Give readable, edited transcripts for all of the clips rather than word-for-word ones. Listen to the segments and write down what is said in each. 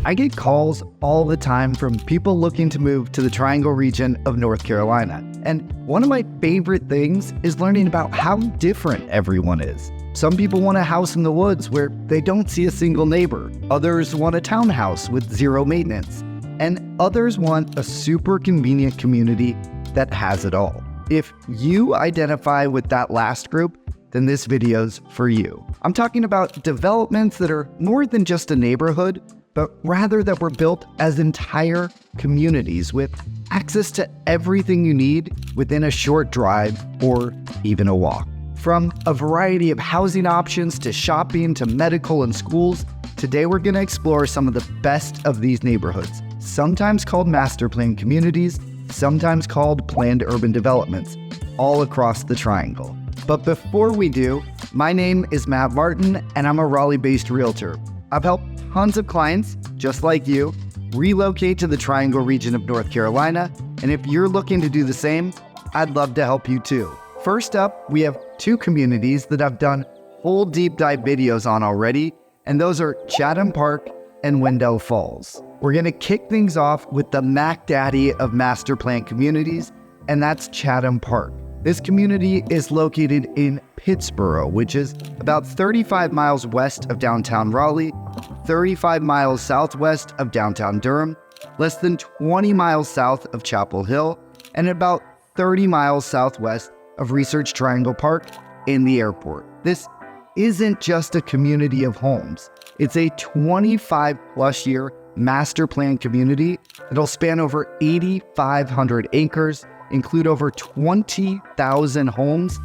I get calls all the time from people looking to move to the Triangle region of North Carolina. And one of my favorite things is learning about how different everyone is. Some people want a house in the woods where they don't see a single neighbor. Others want a townhouse with zero maintenance. And others want a super convenient community that has it all. If you identify with that last group, then this video's for you. I'm talking about developments that are more than just a neighborhood, but rather that were built as entire communities with access to everything you need within a short drive or even a walk. From a variety of housing options to shopping to medical and schools, today we're going to explore some of the best of these neighborhoods, sometimes called master plan communities, sometimes called planned urban developments, all across the Triangle. But before we do, my name is Matt Martin, and I'm a Raleigh-based realtor. I've helped tons of clients, just like you, relocate to the Triangle region of North Carolina, and if you're looking to do the same, I'd love to help you too. First up, we have two communities that I've done full deep dive videos on already, and those are Chatham Park and Wendell Falls. We're gonna kick things off with the Mac Daddy of master plan communities, and that's Chatham Park. This community is located in Pittsboro, which is about 35 miles west of downtown Raleigh, 35 miles southwest of downtown Durham, less than 20 miles south of Chapel Hill, and about 30 miles southwest of Research Triangle Park in the airport. This isn't just a community of homes. It's a 25 plus year master plan community that'll span over 8,500 acres, include over 20,000 homes,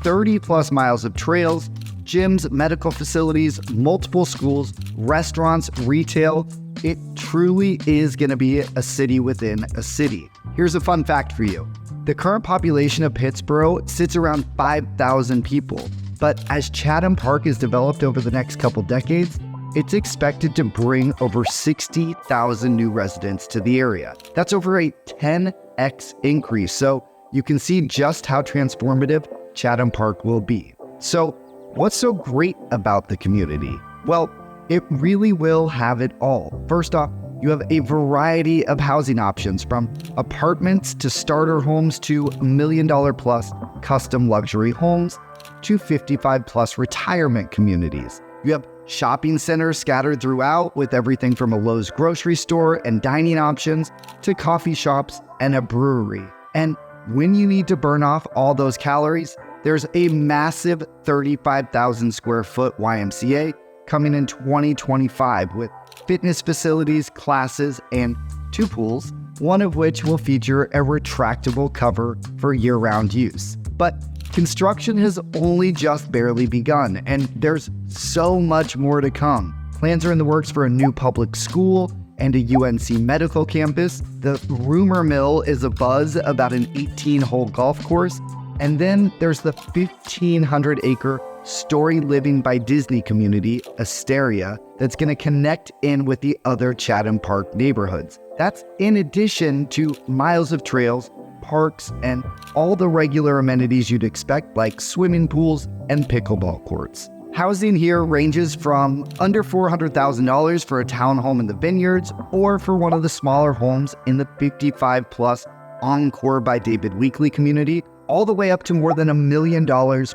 30 plus miles of trails, gyms, medical facilities, multiple schools, restaurants, retail. It truly is going to be a city within a city. Here's a fun fact for you. The current population of Pittsboro sits around 5,000 people, but as Chatham Park is developed over the next couple decades, it's expected to bring over 60,000 new residents to the area. That's over a 10x increase, so you can see just how transformative Chatham Park will be. So, what's so great about the community? Well, it really will have it all. First off, you have a variety of housing options, from apartments to starter homes to $1 million plus custom luxury homes to 55 plus retirement communities. You have shopping centers scattered throughout with everything from a Lowe's grocery store and dining options to coffee shops and a brewery. And when you need to burn off all those calories, there's a massive 35,000 square foot YMCA coming in 2025 with fitness facilities, classes, and 2 pools, one of which will feature a retractable cover for year-round use. But construction has only just barely begun, and there's so much more to come. Plans are in the works for a new public school and a UNC medical campus. The rumor mill is abuzz about an 18-hole golf course. And then there's the 1,500-acre Story Living by Disney community, Asteria, that's going to connect in with the other Chatham Park neighborhoods. That's in addition to miles of trails, parks, and all the regular amenities you'd expect, like swimming pools and pickleball courts. Housing here ranges from under $400,000 for a townhome in the Vineyards, or for one of the smaller homes in the 55 plus Encore by David Weekley community, all the way up to more than $1 million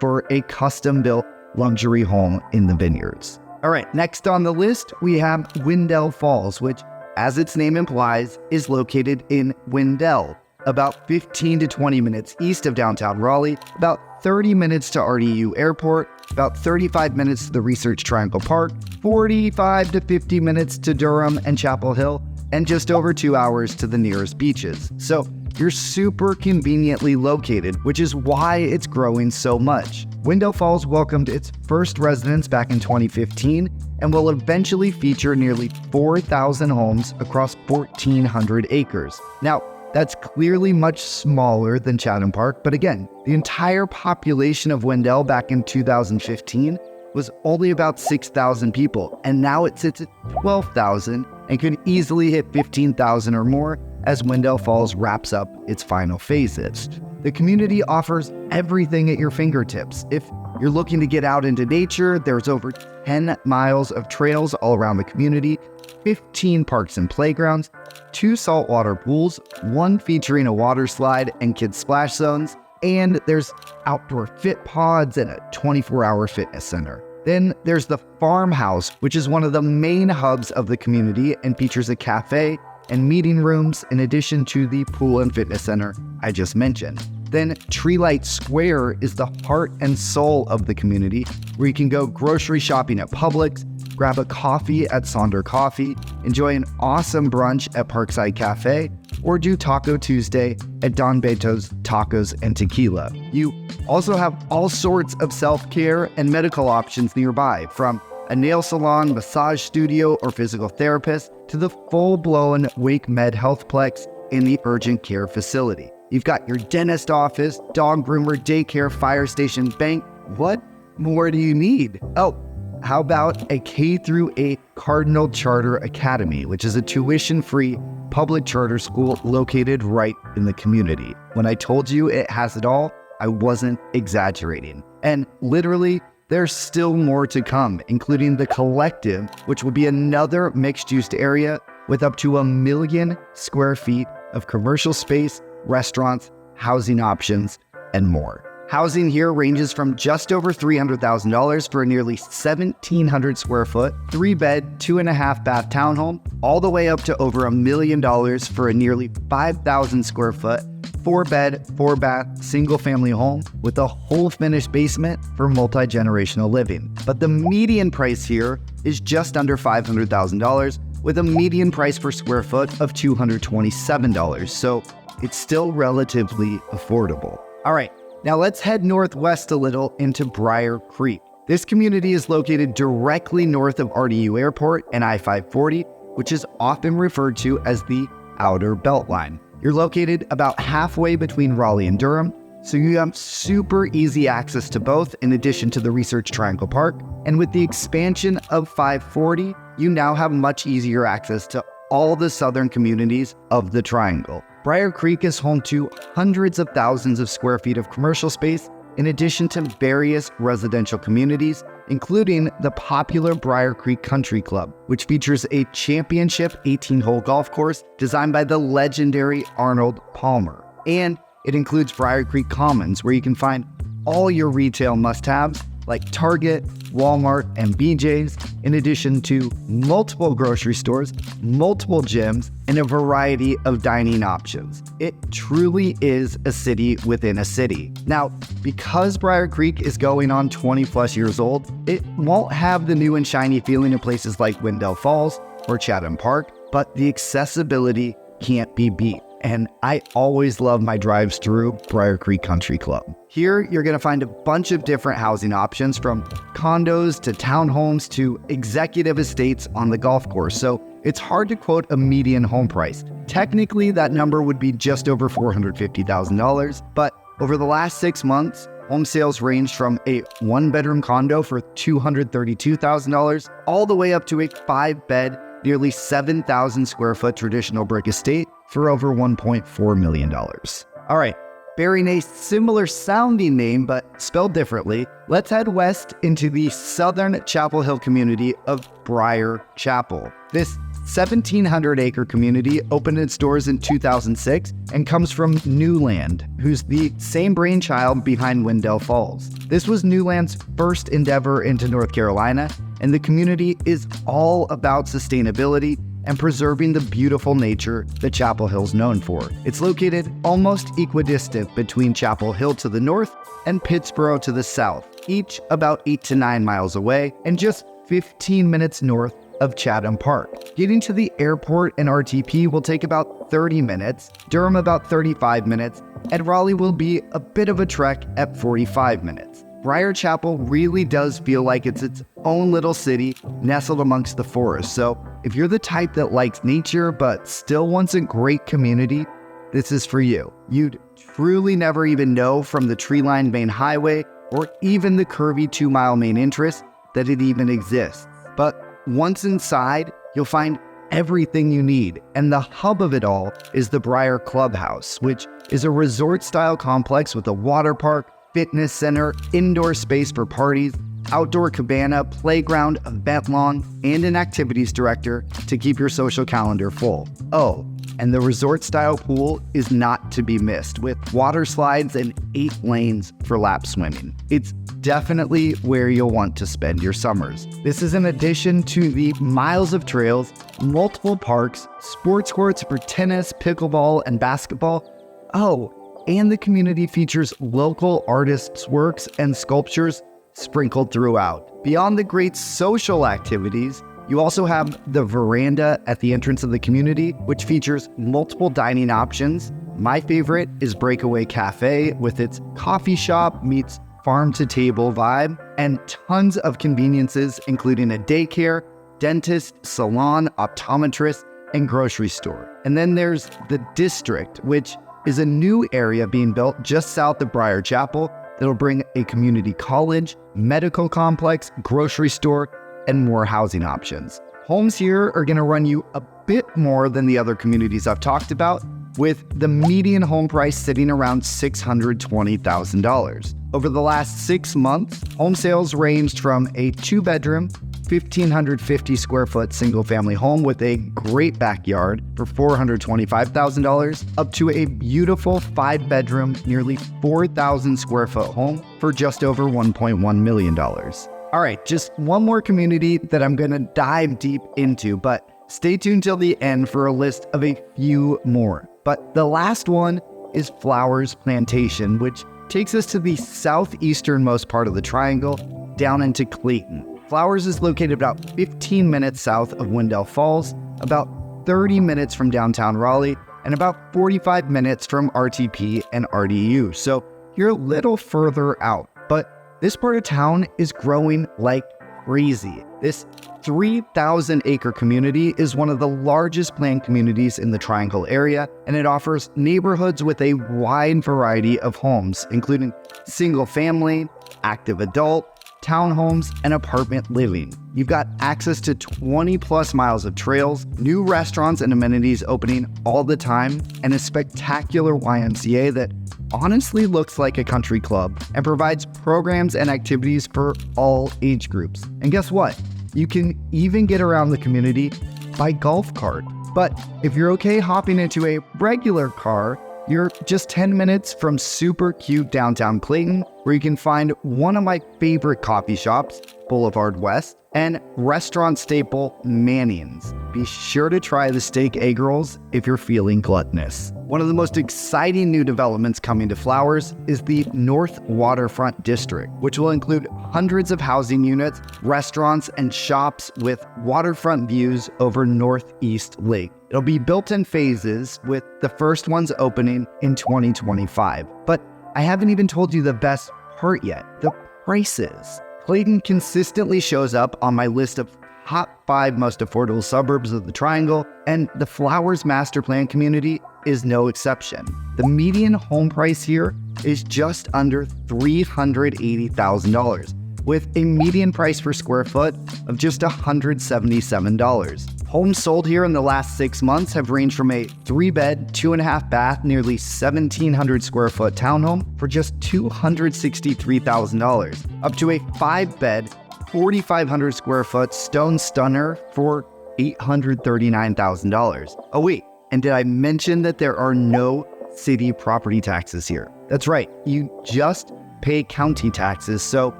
for a custom-built luxury home in the Vineyards. All right, next on the list, we have Wendell Falls, which, as its name implies, is located in Wendell, about 15 to 20 minutes east of downtown Raleigh, about 30 minutes to RDU Airport, about 35 minutes to the Research Triangle Park, 45 to 50 minutes to Durham and Chapel Hill, and just over 2 hours to the nearest beaches. So you're super conveniently located, which is why it's growing so much. Wendell Falls welcomed its first residents back in 2015 and will eventually feature nearly 4,000 homes across 1,400 acres. Now, that's clearly much smaller than Chatham Park, but again, the entire population of Wendell back in 2015 was only about 6,000 people, and now it sits at 12,000 and could easily hit 15,000 or more as Wendell Falls wraps up its final phases. The community offers everything at your fingertips. If you're looking to get out into nature, there's over 10 miles of trails all around the community, 15 parks and playgrounds, 2 saltwater pools, 1 featuring a water slide and kids splash zones, and there's outdoor fit pods and a 24-hour fitness center. Then there's the farmhouse, which is one of the main hubs of the community and features a cafe and meeting rooms in addition to the pool and fitness center I just mentioned. Then Treelight Square is the heart and soul of the community, where you can go grocery shopping at Publix, grab a coffee at Sonder Coffee, enjoy an awesome brunch at Parkside Cafe, or do Taco Tuesday at Don Beto's Tacos and Tequila. You also have all sorts of self-care and medical options nearby, from a nail salon, massage studio, or physical therapist, to the full-blown Wake Med Healthplex in the urgent care facility. You've got your dentist office, dog groomer, daycare, fire station, bank. What more do you need? Oh, how about a K-8 Cardinal Charter Academy, which is a tuition-free public charter school located right in the community. When I told you it has it all, I wasn't exaggerating. And literally, there's still more to come, including the Collective, which will be another mixed-use area with up to 1 million square feet of commercial space, restaurants, housing options, and more. Housing here ranges from just over $300,000 for a nearly 1,700 square foot, 3-bed, 2.5-bath townhome, all the way up to over $1 million for a nearly 5,000 square foot, 4-bed, 4-bath, single-family home with a whole finished basement for multi-generational living. But the median price here is just under $500,000, with a median price per square foot of $227, so it's still relatively affordable. All right, now let's head northwest a little into Briar Creek. This community is located directly north of RDU Airport and I-540, which is often referred to as the Outer Beltline. You're located about halfway between Raleigh and Durham, so you have super easy access to both in addition to the Research Triangle Park. And with the expansion of 540, you now have much easier access to all the southern communities of the Triangle. Briar Creek is home to hundreds of thousands of square feet of commercial space, in addition to various residential communities, including the popular Briar Creek Country Club, which features a championship 18-hole golf course designed by the legendary Arnold Palmer. And it includes Briar Creek Commons, where you can find all your retail must-haves like Target, Walmart, and BJ's, in addition to multiple grocery stores, multiple gyms, and a variety of dining options. It truly is a city within a city. Now, because Briar Creek is going on 20 plus years old, it won't have the new and shiny feeling in places like Wendell Falls or Chatham Park, but the accessibility can't be beat. And I always love my drives through Briar Creek Country Club. Here, you're going to find a bunch of different housing options, from condos to townhomes to executive estates on the golf course. So it's hard to quote a median home price. Technically, that number would be just over $450,000. But over the last 6 months, home sales ranged from a 1-bedroom condo for $232,000 all the way up to a 5-bed, nearly 7,000 square foot traditional brick estate for over $1.4 million. All right, bearing a similar sounding name but spelled differently, let's head west into the southern Chapel Hill community of Briar Chapel. This 1,700-acre community opened its doors in 2006 and comes from Newland, who's the same brainchild behind Wendell Falls. This was Newland's first endeavor into North Carolina, and the community is all about sustainability and preserving the beautiful nature that Chapel Hill's known for. It's located almost equidistant between Chapel Hill to the north and Pittsboro to the south, each about 8 to 9 miles away and just 15 minutes north of Chatham Park. Getting to the airport and RTP will take about 30 minutes, Durham about 35 minutes, and Raleigh will be a bit of a trek at 45 minutes. Briar Chapel really does feel like it's its own little city nestled amongst the forest. So if you're the type that likes nature but still wants a great community, this is for you. You'd truly never even know from the tree-lined main highway or even the curvy 2-mile main entrance that it even exists. But once inside, you'll find everything you need. And the hub of it all is the Briar Clubhouse, which is a resort-style complex with a water park, fitness center, indoor space for parties, outdoor cabana, playground, event lawn, and an activities director to keep your social calendar full. Oh, and the resort-style pool is not to be missed, with water slides and 8 lanes for lap swimming. It's definitely where you'll want to spend your summers. This is in addition to the miles of trails, multiple parks, sports courts for tennis, pickleball, and basketball. Oh, and the community features local artists' works and sculptures sprinkled throughout. Beyond the great social activities, you also have the veranda at the entrance of the community, which features multiple dining options. My favorite is Breakaway Cafe with its coffee shop meets farm-to-table vibe, and tons of conveniences, including a daycare, dentist, salon, optometrist, and grocery store. And then there's the District, which is a new area being built just south of Briar Chapel that'll bring a community college, medical complex, grocery store, and more housing options. Homes here are going to run you a bit more than the other communities I've talked about, with the median home price sitting around $620,000. Over the last 6 months, home sales ranged from a 2-bedroom, 1,550 square foot single family home with a great backyard for $425,000 up to a beautiful 5-bedroom, nearly 4,000 square foot home for just over $1.1 million. All right, just one more community that I'm going to dive deep into, but stay tuned till the end for a list of a few more. But the last one is Flowers Plantation, which takes us to the southeasternmost part of the triangle, down into Clayton. Flowers is located about 15 minutes south of Wendell Falls, about 30 minutes from downtown Raleigh, and about 45 minutes from RTP and RDU. So you're a little further out, but this part of town is growing like crazy. This 3,000-acre community is one of the largest planned communities in the Triangle area, and it offers neighborhoods with a wide variety of homes, including single-family, active adult, townhomes, and apartment living. You've got access to 20-plus miles of trails, new restaurants and amenities opening all the time, and a spectacular YMCA that honestly looks like a country club and provides programs and activities for all age groups. And guess what? You can even get around the community by golf cart. But if you're okay hopping into a regular car, you're just 10 minutes from super cute downtown Clayton, where you can find one of my favorite coffee shops, Boulevard West, and restaurant staple Manning's. Be sure to try the steak egg rolls if you're feeling gluttonous. One of the most exciting new developments coming to Flowers is the North Waterfront District, which will include hundreds of housing units, restaurants, and shops with waterfront views over Northeast Lake. It'll be built in phases, with the first ones opening in 2025. But I haven't even told you the best part yet, the prices. Clayton consistently shows up on my list of top 5 most affordable suburbs of the Triangle, and the Flowers Master Plan community is no exception. The median home price here is just under $380,000, with a median price per square foot of just $177. Homes sold here in the last 6 months have ranged from a 3-bed, 2.5-bath, nearly 1,700 square foot townhome for just $263,000, up to a 5-bed, 4,500 square foot stone stunner for $839,000. Oh wait, and did I mention that there are no city property taxes here? That's right, you just pay county taxes, so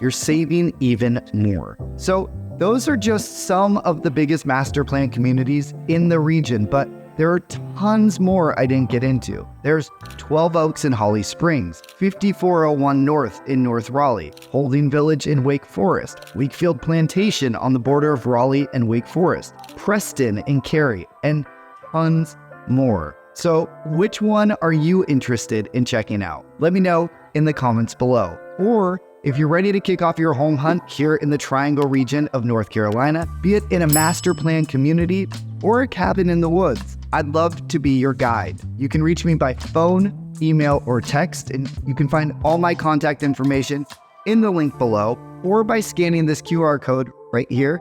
you're saving even more. So those are just some of the biggest master plan communities in the region, but there are tons more I didn't get into. There's 12 Oaks in Holly Springs, 5401 North in North Raleigh, Holding Village in Wake Forest, Wakefield Plantation on the border of Raleigh and Wake Forest, Preston in Cary, and tons more. So which one are you interested in checking out? Let me know in the comments below. Or if you're ready to kick off your home hunt here in the Triangle region of North Carolina, be it in a master plan community or a cabin in the woods, I'd love to be your guide. You can reach me by phone, email, or text, and you can find all my contact information in the link below or by scanning this QR code right here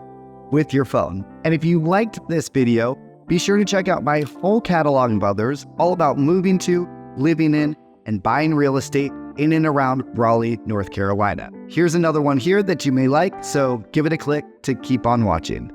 with your phone. And if you liked this video, be sure to check out my whole catalog of others all about moving to, living in, and buying real estate in and around Raleigh, North Carolina. Here's another one here that you may like, so give it a click to keep on watching.